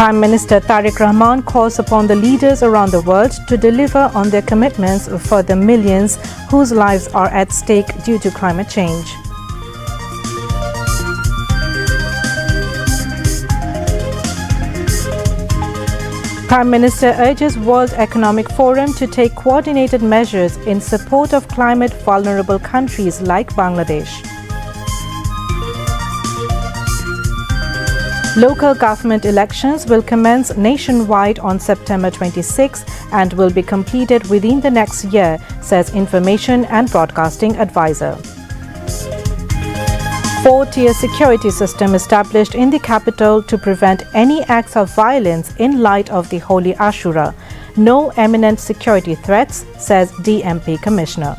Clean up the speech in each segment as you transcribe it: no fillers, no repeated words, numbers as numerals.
Prime Minister Tariq Rahman calls upon the leaders around the world to deliver on their commitments for the millions whose lives are at stake due to climate change. Prime Minister urges World Economic Forum to take coordinated measures in support of climate-vulnerable countries like Bangladesh. Local government elections will commence nationwide on September 26 and will be completed within the next year, says Information and Broadcasting Advisor. Four-tier security system established in the capital to prevent any acts of violence in light of the Holy Ashura. No imminent security threats, says DMP Commissioner.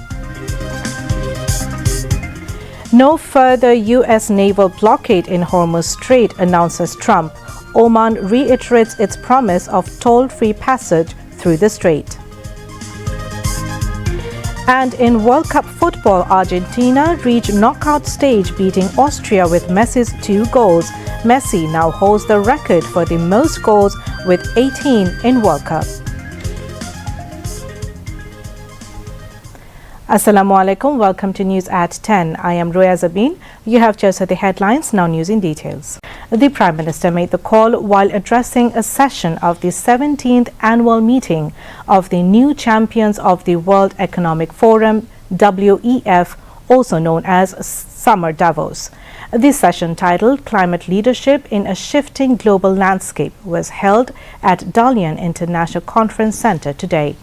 No further U.S. naval blockade in Hormuz Strait, announces Trump. Oman reiterates its promise of toll-free passage through the strait. And in World Cup football, Argentina reached knockout stage, beating Austria with Messi's 2 goals. Messi now holds the record for the most goals with 18 in World Cup. Assalamu alaikum. Welcome to News at 10. I am Roya Zabin. You have just heard the headlines, now news in details. The Prime Minister made the call while addressing a session of the 17th annual meeting of the new champions of the World Economic Forum, WEF, also known as Summer Davos. This session, titled Climate Leadership in a Shifting Global Landscape, was held at Dalian International Conference Center today.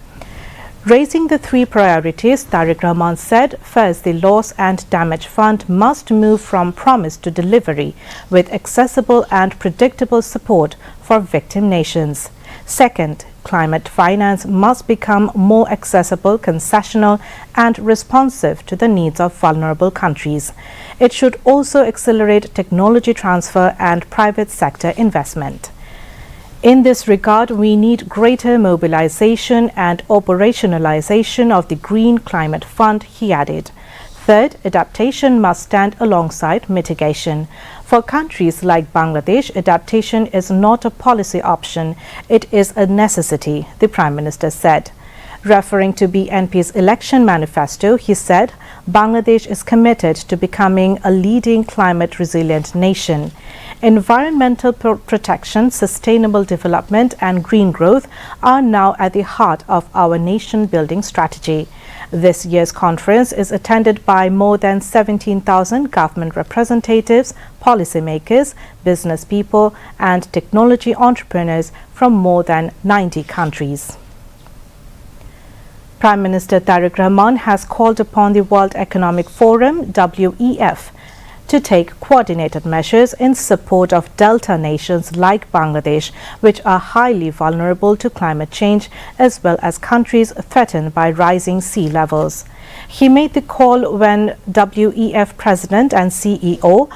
Raising the 3 priorities, Tariq Rahman said, first, the Loss and Damage Fund must move from promise to delivery with accessible and predictable support for victim nations. Second, climate finance must become more accessible, concessional, and responsive to the needs of vulnerable countries. It should also accelerate technology transfer and private sector investment. In this regard, we need greater mobilization and operationalization of the Green Climate Fund, he added. Third, adaptation must stand alongside mitigation. For countries like Bangladesh, adaptation is not a policy option, it is a necessity, the Prime Minister said. Referring to BNP's election manifesto, he said, Bangladesh is committed to becoming a leading climate-resilient nation. Environmental protection, sustainable development and green growth are now at the heart of our nation-building strategy. This year's conference is attended by more than 17,000 government representatives, policymakers, business people and technology entrepreneurs from more than 90 countries. Prime Minister Tariq Rahman has called upon the World Economic Forum, WEF, to take coordinated measures in support of delta nations like Bangladesh, which are highly vulnerable to climate change, as well as countries threatened by rising sea levels. He made the call when WEF President and CEO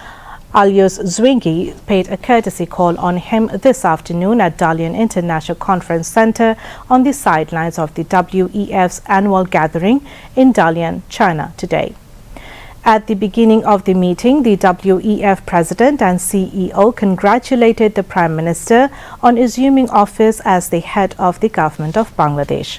Alois Zwingli paid a courtesy call on him this afternoon at Dalian International Conference Center on the sidelines of the WEF's annual gathering in Dalian, China today. At the beginning of the meeting, the WEF President and CEO congratulated the Prime Minister on assuming office as the head of the government of Bangladesh.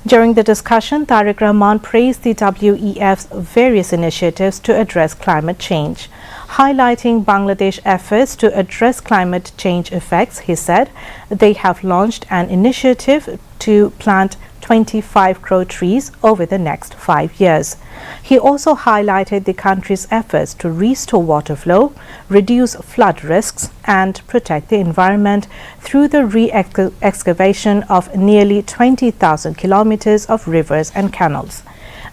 During the discussion, Tariq Rahman praised the WEF's various initiatives to address climate change. Highlighting Bangladesh's efforts to address climate change effects, he said they have launched an initiative to plant 25 crore trees over the next 5 years. He also highlighted the country's efforts to restore water flow, reduce flood risks, and protect the environment through the re-excavation of nearly 20,000 kilometers of rivers and canals.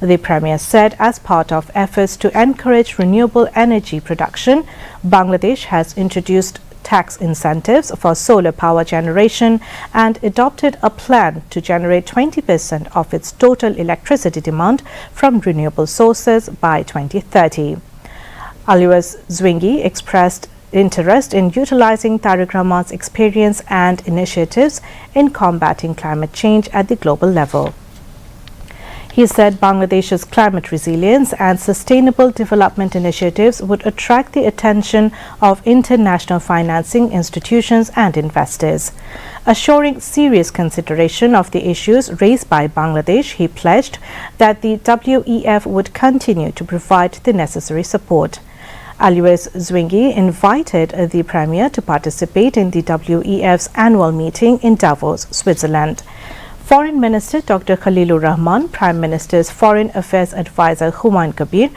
The Premier said as part of efforts to encourage renewable energy production, Bangladesh has introduced tax incentives for solar power generation and adopted a plan to generate 20% of its total electricity demand from renewable sources by 2030. Alois Zwingli expressed interest in utilizing Tariq Rahman's experience and initiatives in combating climate change at the global level. He said Bangladesh's climate resilience and sustainable development initiatives would attract the attention of international financing institutions and investors. Assuring serious consideration of the issues raised by Bangladesh, he pledged that the WEF would continue to provide the necessary support. Alois Zwingli invited the Premier to participate in the WEF's annual meeting in Davos, Switzerland. Foreign Minister Dr. Khalilur Rahman, Prime Minister's Foreign Affairs Advisor Humayun Kabir,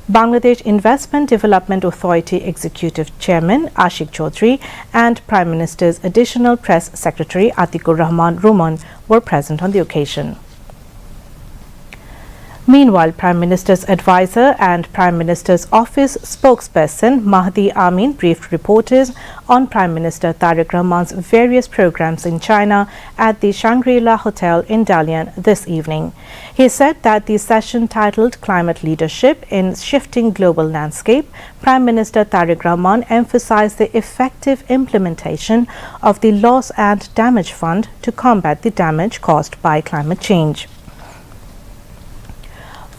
Bangladesh Investment Development Authority Executive Chairman Ashik Chaudhry and Prime Minister's Additional Press Secretary Atikur Rahman Ruman were present on the occasion. Meanwhile, Prime Minister's advisor and Prime Minister's office spokesperson Mahdi Amin briefed reporters on Prime Minister Tariq Rahman's various programs in China at the Shangri-La Hotel in Dalian this evening. He said that the session titled Climate Leadership in Shifting Global Landscape, Prime Minister Tariq Rahman emphasized the effective implementation of the Loss and Damage Fund to combat the damage caused by climate change.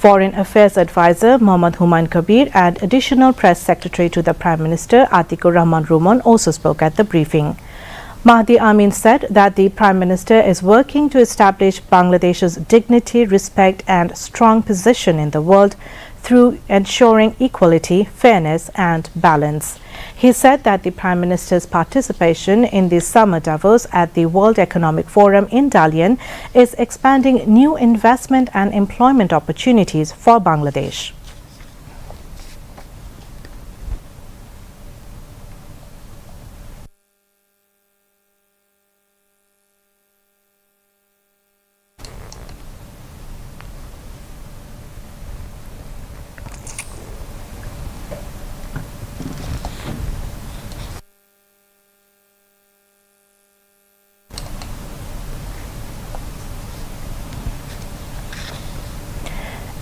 Foreign Affairs Advisor Mohammad Humayun Kabir and Additional Press Secretary to the Prime Minister Atikur Rahman Ruman also spoke at the briefing. Mahdi Amin said that the Prime Minister is working to establish Bangladesh's dignity, respect and strong position in the world through ensuring equality, fairness and balance. He said that the Prime Minister's participation in the summer Davos at the World Economic Forum in Dalian is expanding new investment and employment opportunities for Bangladesh.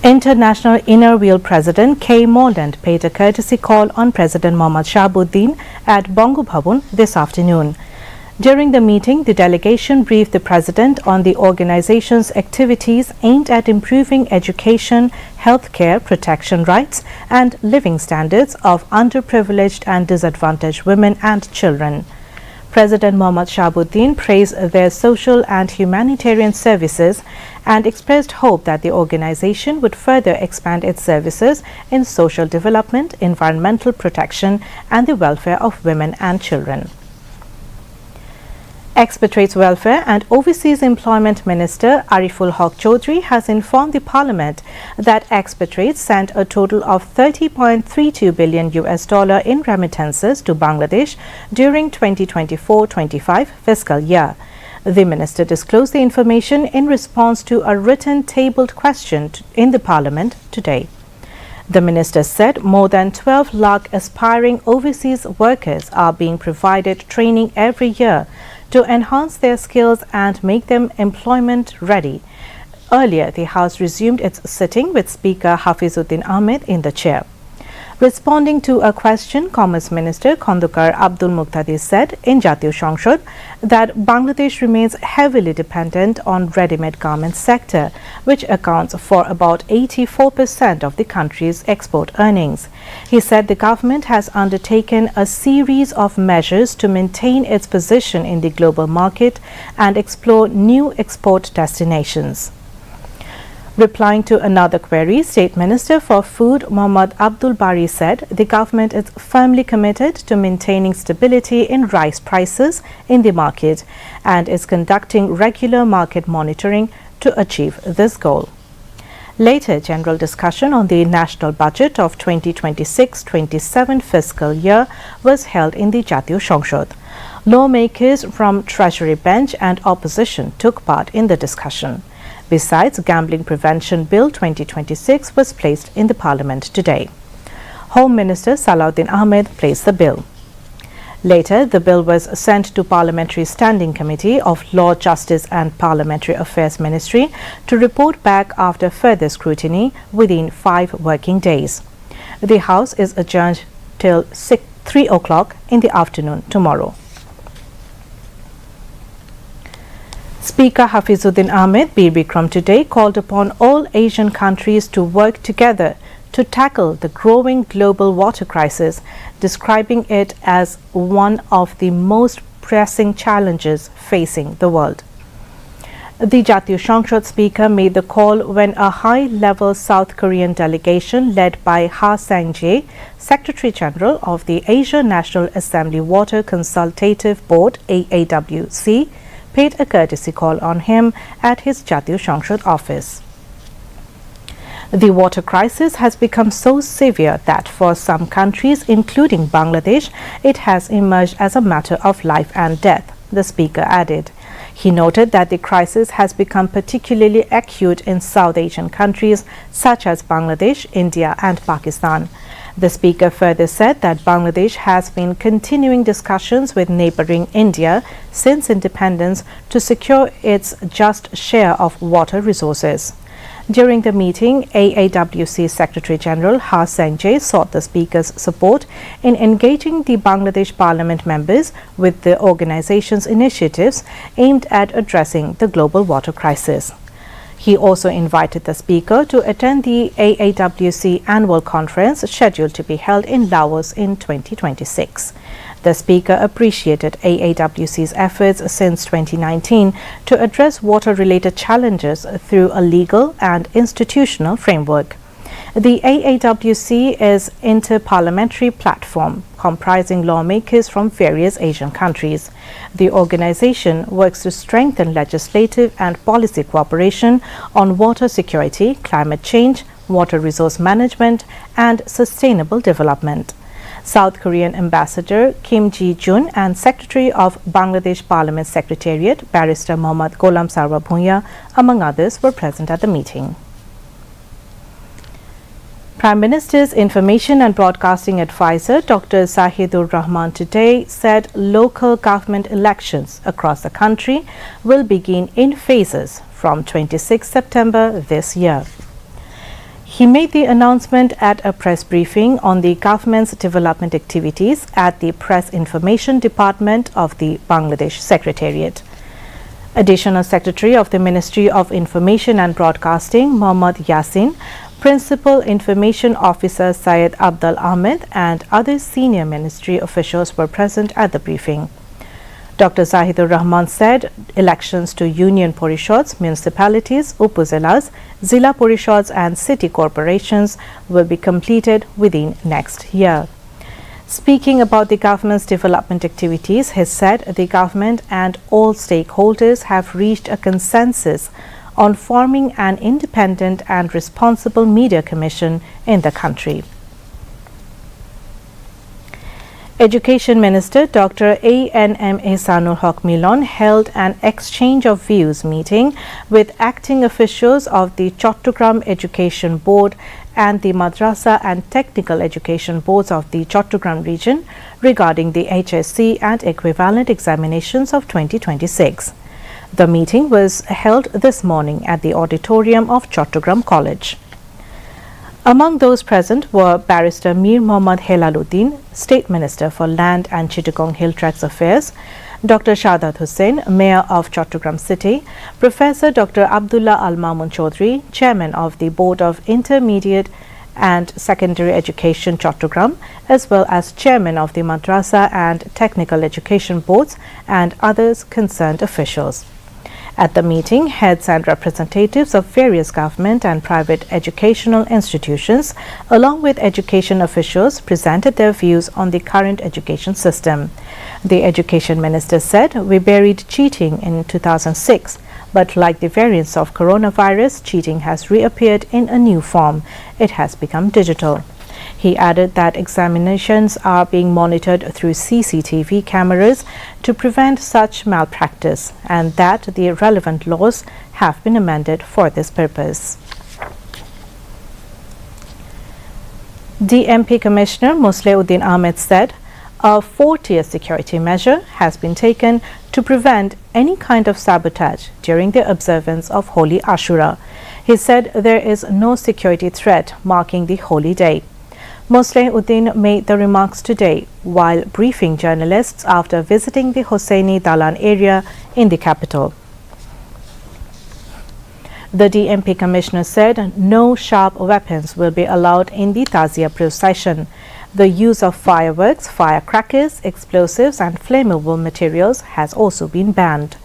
International Inner Wheel President Kay Morland paid a courtesy call on President Mohammad Shahabuddin at Bongo Bhavan this afternoon. During the meeting, the delegation briefed the President on the organization's activities aimed at improving education, healthcare, protection rights and living standards of underprivileged and disadvantaged women and children. President Mohammad Shahabuddin praised their social and humanitarian services and expressed hope that the organization would further expand its services in social development, environmental protection and the welfare of women and children. Expatriates Welfare and Overseas Employment Minister Ariful Haq Chaudhry has informed the Parliament that expatriates sent a total of $30.32 billion in remittances to Bangladesh during 2024-25 fiscal year. The minister disclosed the information in response to a written tabled question in the Parliament today. The minister said more than 12 lakh aspiring overseas workers are being provided training every year to enhance their skills and make them employment ready. Earlier, the House resumed its sitting with Speaker Hafizuddin Ahmed in the chair. Responding to a question, Commerce Minister Khandukar Abdul Muqtadi said in Jatiyo Sangshad that Bangladesh remains heavily dependent on ready-made garment sector, which accounts for about 84% of the country's export earnings. He said the government has undertaken a series of measures to maintain its position in the global market and explore new export destinations. Replying to another query, State Minister for Food Mohammad Abdul Bari said the government is firmly committed to maintaining stability in rice prices in the market and is conducting regular market monitoring to achieve this goal. Later, general discussion on the national budget of 2026-27 fiscal year was held in the Jatiyo Sangshad. Lawmakers from Treasury Bench and opposition took part in the discussion. Besides, Gambling Prevention Bill 2026 was placed in the Parliament today. Home Minister Salahuddin Ahmed placed the bill. Later, the bill was sent to Parliamentary Standing Committee of Law, Justice and Parliamentary Affairs Ministry to report back after further scrutiny within 5 working days. The House is adjourned till 3 o'clock in the afternoon tomorrow. Speaker Hafizuddin Ahmed Bir Bikram today called upon all Asian countries to work together to tackle the growing global water crisis, describing it as one of the most pressing challenges facing the world. The Jatiya Sangshad Speaker made the call when a high-level South Korean delegation led by Ha Sang-jae, Secretary General of the Asia National Assembly Water Consultative Board AAWC, paid a courtesy call on him at his Jatiya Sangshad office. The water crisis has become so severe that for some countries, including Bangladesh, it has emerged as a matter of life and death, the Speaker added. He noted that the crisis has become particularly acute in South Asian countries such as Bangladesh, India and Pakistan. The Speaker further said that Bangladesh has been continuing discussions with neighboring India since independence to secure its just share of water resources. During the meeting, AAWC Secretary General Ha Sang-jae sought the Speaker's support in engaging the Bangladesh Parliament members with the organization's initiatives aimed at addressing the global water crisis. He also invited the Speaker to attend the AAWC annual conference scheduled to be held in Laos in 2026. The Speaker appreciated AAWC's efforts since 2019 to address water-related challenges through a legal and institutional framework. The AAWC is an inter-parliamentary platform comprising lawmakers from various Asian countries. The organization works to strengthen legislative and policy cooperation on water security, climate change, water resource management, and sustainable development. South Korean Ambassador Kim Ji-jun and Secretary of Bangladesh Parliament Secretariat, Barrister Mohammad Gholam Sarwar Bhuiyan, among others, were present at the meeting. Prime Minister's Information and Broadcasting Advisor Dr. Zahidur Rahman today said local government elections across the country will begin in phases from 26 September this year. He made the announcement at a press briefing on the government's development activities at the Press Information Department of the Bangladesh Secretariat. Additional Secretary of the Ministry of Information and Broadcasting Mohammad Yasin, Principal Information Officer Syed Abdul Ahmed and other senior ministry officials were present at the briefing. Dr. Zahidur Rahman said elections to Union Parishads, municipalities, Upuzilas, Zilla Parishads and city corporations will be completed within next year. Speaking about the government's development activities, he said the government and all stakeholders have reached a consensus on forming an independent and responsible media commission in the country. Education Minister Dr. A.N.M. Ehsanul Haq Milon held an exchange of views meeting with acting officials of the Chattogram Education Board and the Madrasa and Technical Education Boards of the Chattogram region regarding the HSC and equivalent examinations of 2026. The meeting was held this morning at the auditorium of Chattogram College. Among those present were Barrister Mir Mohammad Helaluddin, State Minister for Land and Chittagong Hill Tracts Affairs, Dr. Shahadat Hussain, Mayor of Chattogram City, Professor Dr. Abdullah Al Mamun Chaudhry, Chairman of the Board of Intermediate and Secondary Education Chattogram, as well as Chairman of the Madrasa and Technical Education Boards and others concerned officials. At the meeting, heads and representatives of various government and private educational institutions, along with education officials, presented their views on the current education system. The Education Minister said, "We buried cheating in 2006, but like the variants of coronavirus, cheating has reappeared in a new form. It has become digital." He added that examinations are being monitored through CCTV cameras to prevent such malpractice and that the relevant laws have been amended for this purpose. DMP Commissioner Musleh-Uddin Ahmed said a 4-tier security measure has been taken to prevent any kind of sabotage during the observance of Holy Ashura. He said there is no security threat marking the holy day. Musleh-Uddin made the remarks today while briefing journalists after visiting the Hosseini Dalan area in the capital. The DMP commissioner said no sharp weapons will be allowed in the Tazia procession. The use of fireworks, firecrackers, explosives and flammable materials has also been banned.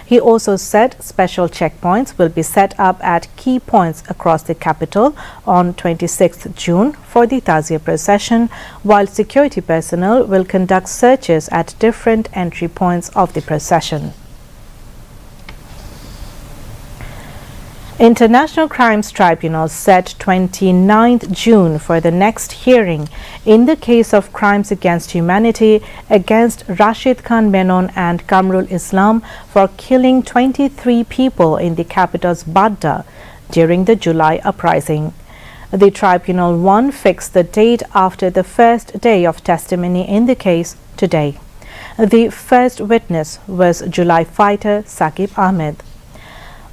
He also said special checkpoints will be set up at key points across the capital on 26th June for the Tazia procession, while security personnel will conduct searches at different entry points of the procession. International Crimes Tribunal set 29th June for the next hearing in the case of crimes against humanity against Rashid Khan Menon and Kamrul Islam for killing 23 people in the capital's Badda during the July uprising. The tribunal 1 fixed the date after the first day of testimony in the case today. The first witness was July fighter Saqib Ahmed.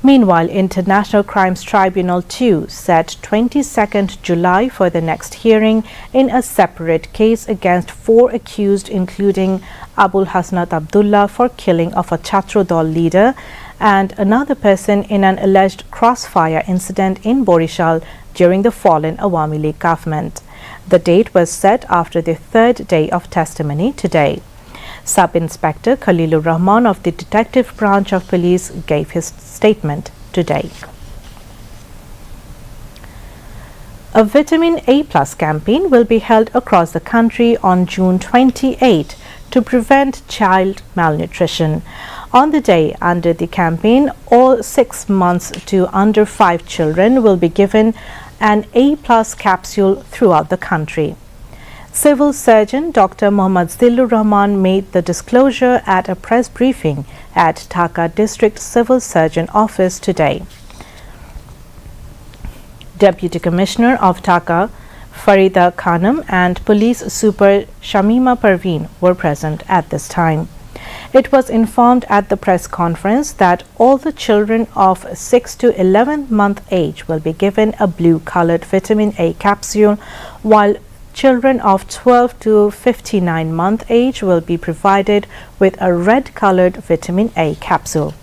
Meanwhile, International Crimes Tribunal 2 set 22nd July for the next hearing in a separate case against 4 accused, including Abul Hasnat Abdullah for killing of a Chhatrodol leader and another person in an alleged crossfire incident in Borishal during the fallen Awami League government. The date was set after the third day of testimony today. Sub-Inspector Khalilur Rahman of the Detective Branch of Police gave his statement today. A Vitamin A Plus campaign will be held across the country on June 28 to prevent child malnutrition. On the day under the campaign, all 6 months to under 5 children will be given an A Plus capsule throughout the country. Civil Surgeon Dr. Mohammad Zillur Rahman made the disclosure at a press briefing at Dhaka District Civil Surgeon Office today. Deputy Commissioner of Dhaka, Farida Khanum, and Police Super Shamima Parveen were present at this time. It was informed at the press conference that all the children of 6 to 11 month age will be given a blue-colored vitamin A capsule, while children of 12 to 59 month age will be provided with a red-colored vitamin A capsule.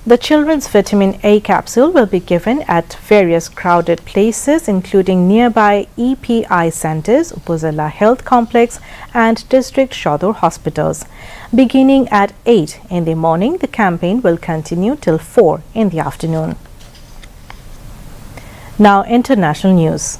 The children's vitamin A capsule will be given at various crowded places, including nearby EPI centers, Upazila Health Complex and District Shodur hospitals. Beginning at 8 in the morning, the campaign will continue till 4 in the afternoon. Now, international news.